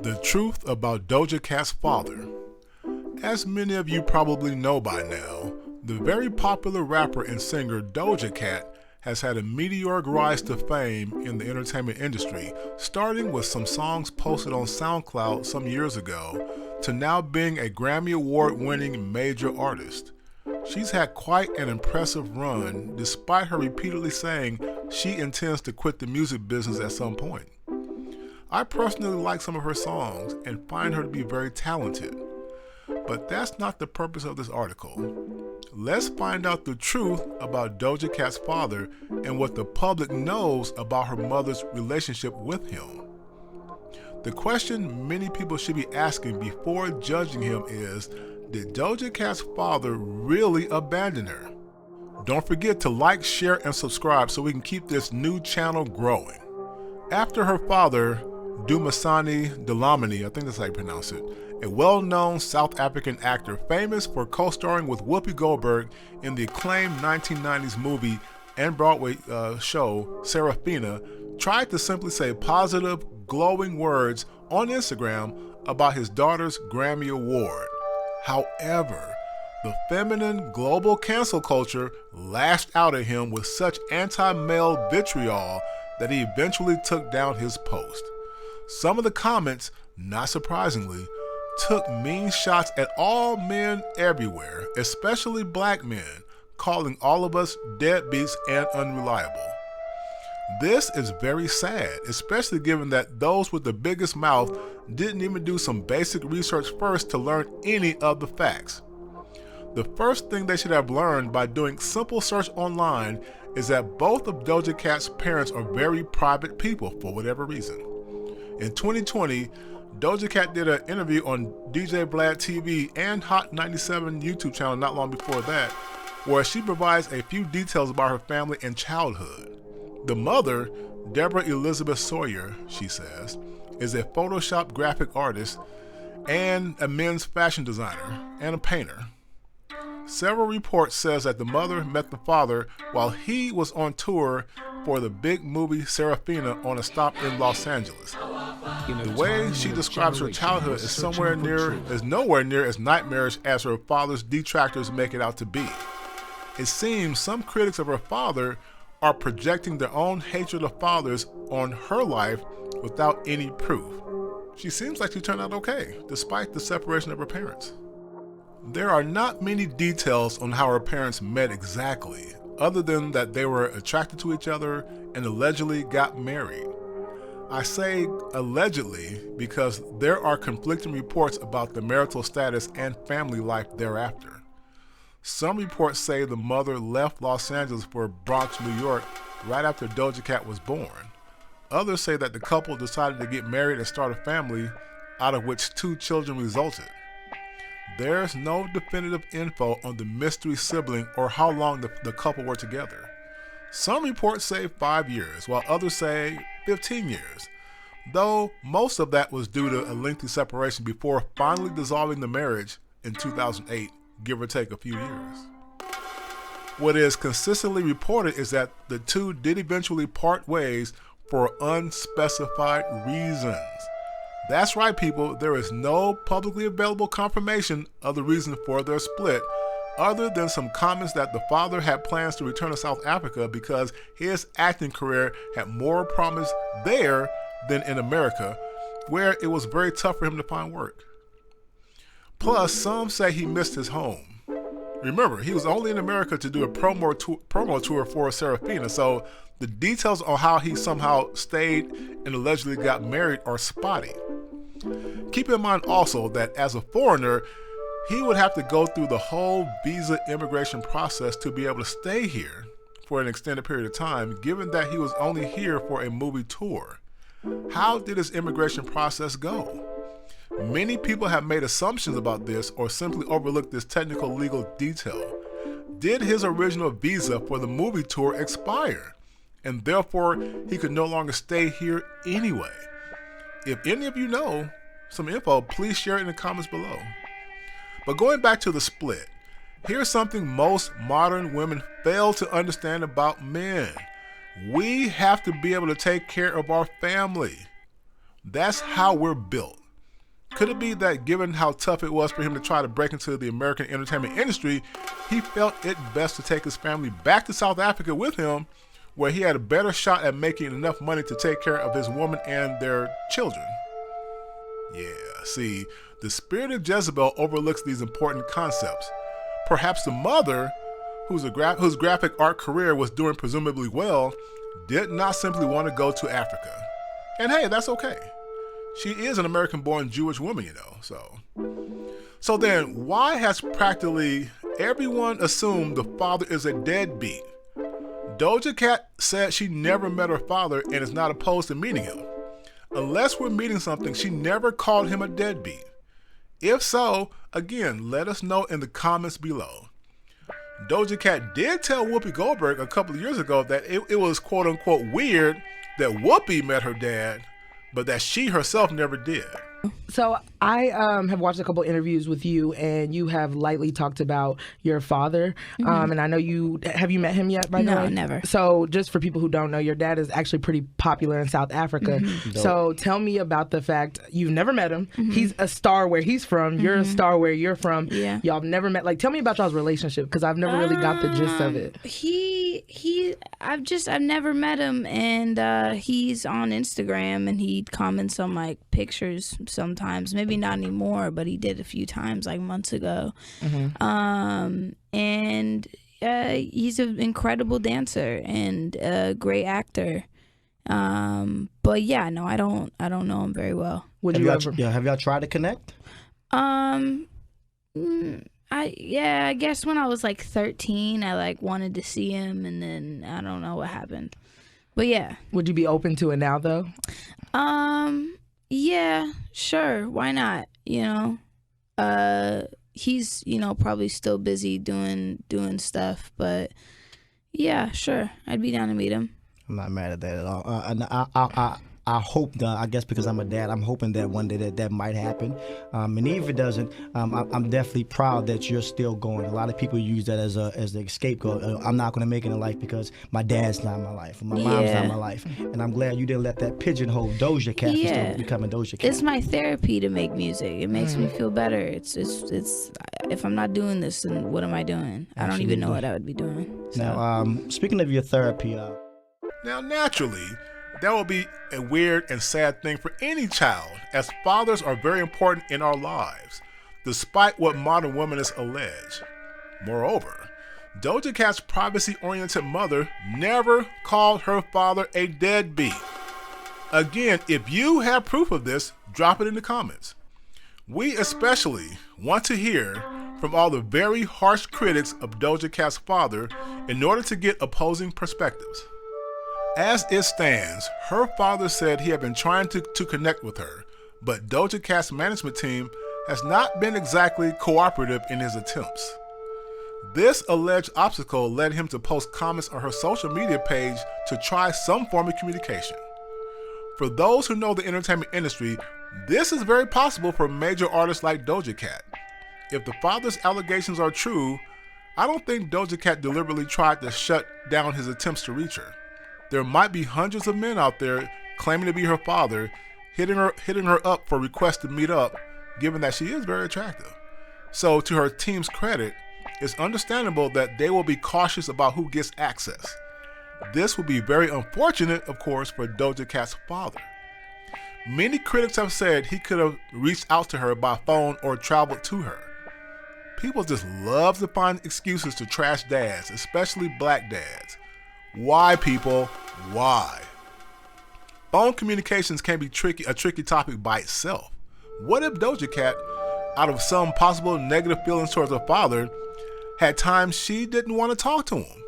The truth about Doja Cat's father. As many of you probably know by now, the very popular rapper and singer Doja Cat has had a meteoric rise to fame in the entertainment industry, starting with some songs posted on SoundCloud some years ago, to now being a Grammy Award-winning major artist. She's had quite an impressive run, despite her repeatedly saying she intends to quit the music business at some point. I personally like some of her songs and find her to be very talented. But that's not the purpose of this article. Let's find out the truth about Doja Cat's father and what the public knows about her mother's relationship with him. The question many people should be asking before judging him is, did Doja Cat's father really abandon her? Don't forget to like, share, and subscribe so we can keep this new channel growing. After her father, Dumisani Dlamini, I think that's how you pronounce it, a well-known South African actor famous for co-starring with Whoopi Goldberg in the acclaimed 1990s movie and Broadway show Serafina, tried to simply say positive, glowing words on Instagram about his daughter's Grammy Award. However, the feminine global cancel culture lashed out at him with such anti-male vitriol that he eventually took down his post. Some of the comments, not surprisingly, took mean shots at all men everywhere, especially black men, calling all of us deadbeats and unreliable. This is very sad, especially given that those with the biggest mouth didn't even do some basic research first to learn any of the facts. The first thing they should have learned by doing simple search online is that both of Doja Cat's parents are very private people for whatever reason. In 2020, Doja Cat did an interview on DJ Vlad TV and Hot 97 YouTube channel not long before that, where she provides a few details about her family and childhood. The mother, Deborah Elizabeth Sawyer, she says, is a Photoshop graphic artist and a men's fashion designer and a painter. Several reports says that the mother met the father while he was on tour for the big movie Serafina on a stop in Los Angeles. The way she describes her childhood is nowhere near as nightmarish as her father's detractors make it out to be. It seems some critics of her father are projecting their own hatred of fathers on her life without any proof. She seems like she turned out okay, despite the separation of her parents. There are not many details on how her parents met exactly, other than that they were attracted to each other and allegedly got married. I say allegedly because there are conflicting reports about the marital status and family life thereafter. Some reports say the mother left Los Angeles for Bronx, New York right after Doja Cat was born. Others say that the couple decided to get married and start a family, out of which 2 children resulted. There's no definitive info on the mystery sibling or how long the couple were together. Some reports say 5 years, while others say 15 years, though most of that was due to a lengthy separation before finally dissolving the marriage in 2008, give or take a few years. What is consistently reported is that the two did eventually part ways for unspecified reasons. That's right, people, there is no publicly available confirmation of the reason for their split, other than some comments that the father had plans to return to South Africa because his acting career had more promise there than in America, where it was very tough for him to find work. Plus, some say he missed his home. Remember, he was only in America to do a promo tour for Serafina, so the details on how he somehow stayed and allegedly got married are spotty. Keep in mind also that as a foreigner, he would have to go through the whole visa immigration process to be able to stay here for an extended period of time, given that he was only here for a movie tour. How did his immigration process go? Many people have made assumptions about this or simply overlooked this technical legal detail. Did his original visa for the movie tour expire, and therefore he could no longer stay here anyway? If any of you know some info, please share it in the comments below. But going back to the split, here's something most modern women fail to understand about men. We have to be able to take care of our family. That's how we're built. Could it be that given how tough it was for him to try to break into the American entertainment industry, he felt it best to take his family back to South Africa with him, where he had a better shot at making enough money to take care of his woman and their children? Yeah, see, the spirit of Jezebel overlooks these important concepts. Perhaps the mother, whose graphic art career was doing presumably well, did not simply want to go to Africa. And hey, that's okay. She is an American-born Jewish woman, you know, So then, why has practically everyone assumed the father is a deadbeat? Doja Cat said she never met her father and is not opposed to meeting him. Unless we're meeting something, she never called him a deadbeat. If so, again, let us know in the comments below. Doja Cat did tell Whoopi Goldberg a couple of years ago that it was quote-unquote weird that Whoopi met her dad, but that she herself never did. So I have watched a couple interviews with you, and you have lightly talked about your father. And I know have you met him yet, by the way? No, never. So just for people who don't know, your dad is actually pretty popular in South Africa. So tell me about the fact you've never met him. He's a star where he's from. You're a star where you're from. Yeah. Y'all have never met. Like, tell me about y'all's relationship, because I've never really got the gist of it. I've never met him, and he's on Instagram, and he comments on like pictures sometimes. Maybe not anymore, but he did a few times, like months ago. And he's an incredible dancer and a great actor. But yeah, no, I don't know him very well. Would you ever? Have y'all tried to connect? I guess when I was like 13, I like wanted to see him, and then I don't know what happened. But yeah. Would you be open to it now, though? Yeah, sure. Why not? You know, he's, you know, probably still busy doing stuff, but yeah, sure. I'd be down to meet him. I'm not mad at that at all. And I hope that, I guess because I'm a dad, I'm hoping that one day that might happen. And even if it doesn't, I'm definitely proud that you're still going. A lot of people use that as the scapegoat. I'm not going to make it in life because my dad's not in my life, or my mom's not in my life. And I'm glad you didn't let that pigeonhole Doja Cat still become a Doja Cat. It's my therapy to make music. It makes me feel better. It's if I'm not doing this, then what am I doing? I don't even know what I would be doing. So. Now, speaking of your therapy, now naturally, that will be a weird and sad thing for any child, as fathers are very important in our lives, despite what modern womanists allege. Moreover, Doja Cat's privacy-oriented mother never called her father a deadbeat. Again, if you have proof of this, drop it in the comments. We especially want to hear from all the very harsh critics of Doja Cat's father in order to get opposing perspectives. As it stands, her father said he had been trying to connect with her, but Doja Cat's management team has not been exactly cooperative in his attempts. This alleged obstacle led him to post comments on her social media page to try some form of communication. For those who know the entertainment industry, this is very possible for major artists like Doja Cat. If the father's allegations are true, I don't think Doja Cat deliberately tried to shut down his attempts to reach her. There might be hundreds of men out there claiming to be her father, hitting her up for requests to meet up, given that she is very attractive. So to her team's credit, it's understandable that they will be cautious about who gets access. This would be very unfortunate, of course, for Doja Cat's father. Many critics have said he could have reached out to her by phone or traveled to her. People just love to find excuses to trash dads, especially black dads. Why, people? Why? Phone communications can be a tricky topic by itself. What if Doja Cat, out of some possible negative feelings towards her father, had times she didn't want to talk to him?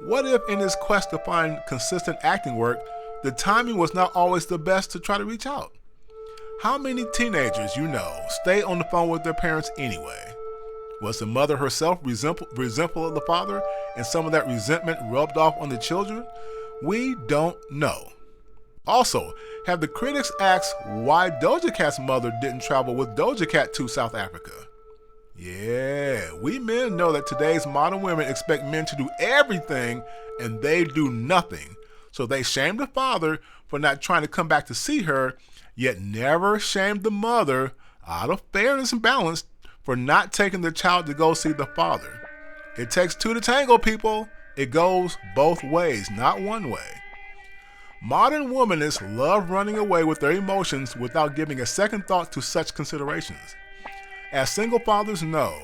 What if in his quest to find consistent acting work, the timing was not always the best to try to reach out? How many teenagers you know stay on the phone with their parents anyway? Was the mother herself resentful of the father, and some of that resentment rubbed off on the children? We don't know. Also, have the critics asked why Doja Cat's mother didn't travel with Doja Cat to South Africa? Yeah, we men know that today's modern women expect men to do everything and they do nothing. So they shame the father for not trying to come back to see her, yet never shame the mother out of fairness and balance, for not taking the child to go see the father. It takes two to tango, people. It goes both ways, not one way. Modern womanists love running away with their emotions without giving a second thought to such considerations. As single fathers know,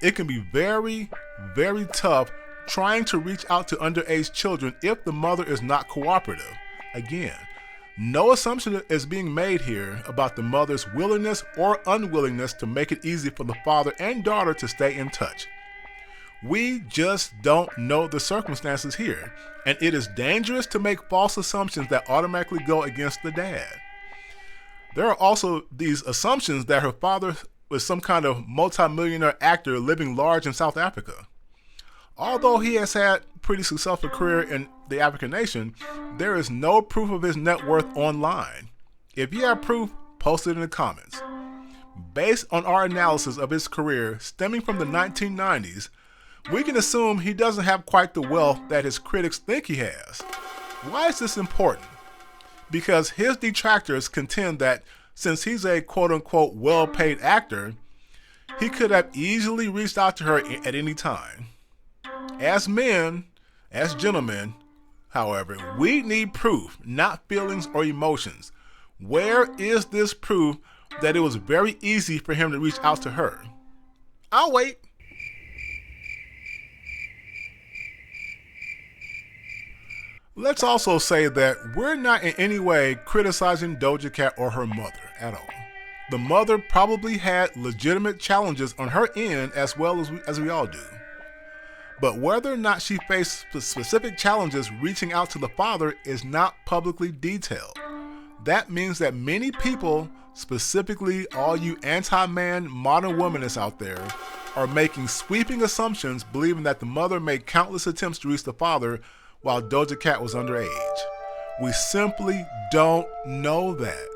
it can be very, very tough trying to reach out to underage children if the mother is not cooperative. Again, no assumption is being made here about the mother's willingness or unwillingness to make it easy for the father and daughter to stay in touch. We just don't know the circumstances here, and it is dangerous to make false assumptions that automatically go against the dad. There are also these assumptions that her father was some kind of multimillionaire actor living large in South Africa. Although he has had a pretty successful career in the African nation, there is no proof of his net worth online. If you have proof, post it in the comments. Based on our analysis of his career stemming from the 1990s, we can assume he doesn't have quite the wealth that his critics think he has. Why is this important? Because his detractors contend that since he's a quote-unquote well-paid actor, he could have easily reached out to her at any time. As men, as gentlemen, however, we need proof, not feelings or emotions. Where is this proof that it was very easy for him to reach out to her? I'll wait. Let's also say that we're not in any way criticizing Doja Cat or her mother at all. The mother probably had legitimate challenges on her end as well as we all do. But whether or not she faced specific challenges reaching out to the father is not publicly detailed. That means that many people, specifically all you anti-man modern womanists out there, are making sweeping assumptions believing that the mother made countless attempts to reach the father while Doja Cat was underage. We simply don't know that.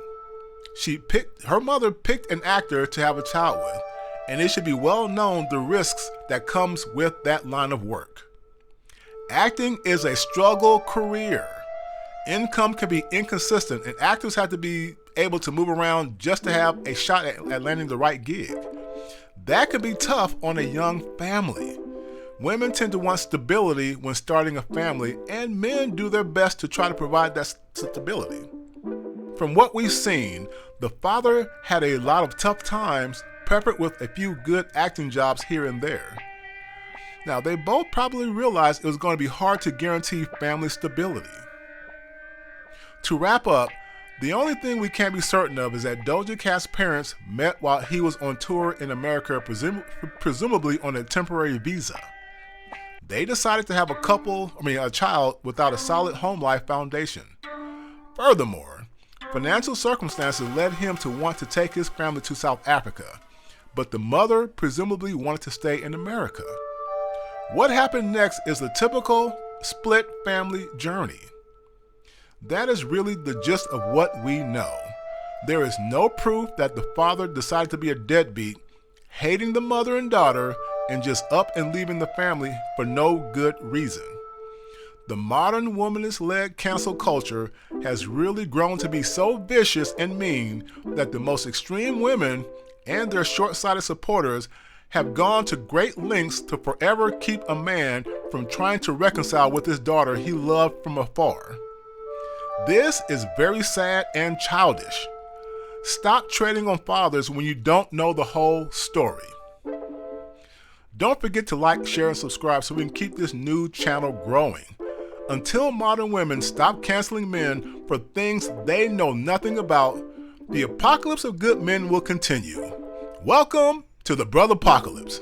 Her mother picked an actor to have a child with, and it should be well known the risks that comes with that line of work. Acting is a struggle career. Income can be inconsistent, and actors have to be able to move around just to have a shot at landing the right gig. That can be tough on a young family. Women tend to want stability when starting a family, and men do their best to try to provide that stability. From what we've seen, the father had a lot of tough times, peppered with a few good acting jobs here and there. Now, they both probably realized it was going to be hard to guarantee family stability. To wrap up, the only thing we can be certain of is that Doja Cat's parents met while he was on tour in America, presumably on a temporary visa. They decided to have a child without a solid home life foundation. Furthermore, financial circumstances led him to want to take his family to South Africa, but the mother presumably wanted to stay in America. What happened next is the typical split family journey. That is really the gist of what we know. There is no proof that the father decided to be a deadbeat, hating the mother and daughter, and just up and leaving the family for no good reason. The modern womanist-led cancel culture has really grown to be so vicious and mean that the most extreme women and their short-sighted supporters have gone to great lengths to forever keep a man from trying to reconcile with his daughter he loved from afar. This is very sad and childish. Stop treading on fathers when you don't know the whole story. Don't forget to like, share, and subscribe so we can keep this new channel growing. Until modern women stop canceling men for things they know nothing about, the apocalypse of good men will continue. Welcome to the Brother Apocalypse.